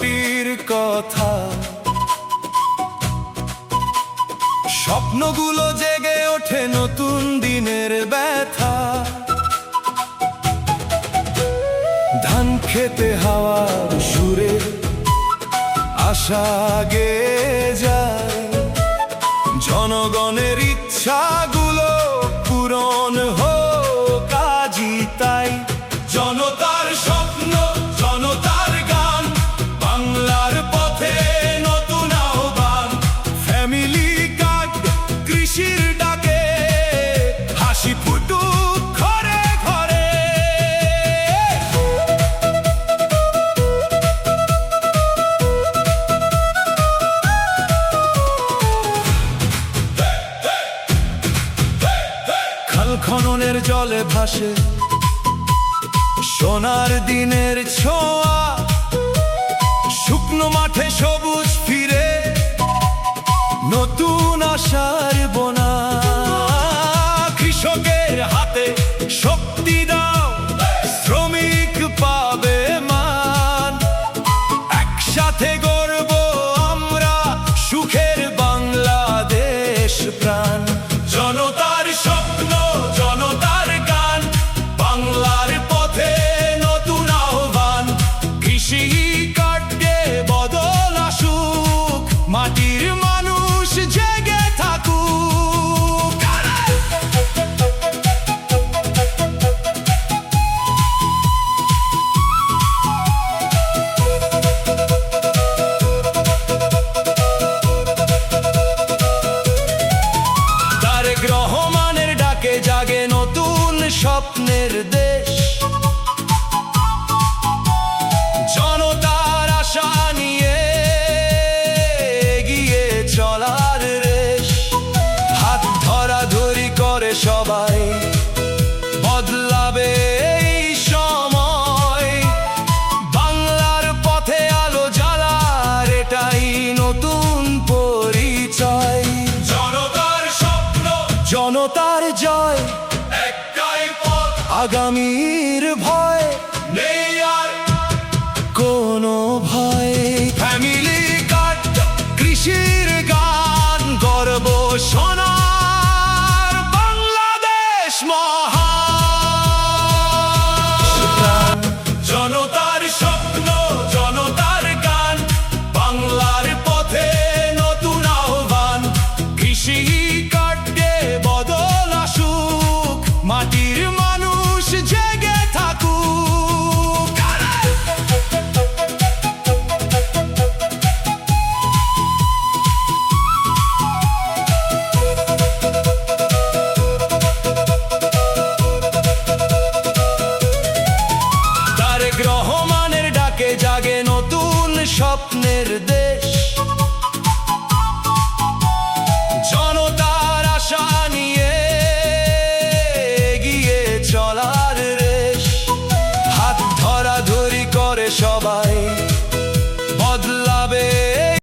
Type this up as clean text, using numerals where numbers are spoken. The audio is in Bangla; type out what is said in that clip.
মাটির কথা, স্বপ্নগুলো জেগে ওঠে নতুন দিনের ব্যথা। ধান খেতে হাওয়ার সুরে আশা গেয়ে যায়, জনগণের ইচ্ছাগুলো পূরণ হোক আজই তাই। জনতার স্বপ্ন, জনতার গান, বাংলার পথে নতুন আহ্বান। ফ্যামিলি কার্ড, কৃষির ডাকে হাসি ফুটুক ঘরে ঘরে। খাল খননের জলে ভাসে সোনার দিনের ছোঁয়া, শুকনো মাঠে সবুজ ফিরে নতুন আশার বোনা। কৃষকের হাতে শক্তি দাও, শ্রমিক পাবে মান। একসাথে গর্ব আমরা, সুখের বাংলাদেশ প্রাণ। জনতার স্বপ্ন, জনতার গান, বাংলার পথে নতুন আহ্বান। কৃষি কার্ডে বদল আসুক, মাটির মানুষ জেগে থাকুক। তারেক রহমানের ডাকে জাগে নতুন স্বপ্নের দেশ। জনতার আশা নিয়ে এগিয়ে চলার রেশ। হাত ধরাধরি করে সবাই, বদলাবে এই সময়। বাংলার পথে আলো জ্বালার এটাই নতুন পরিচয়। জনতার স্বপ্ন, জনতার জয়, একটাই পথ আগামী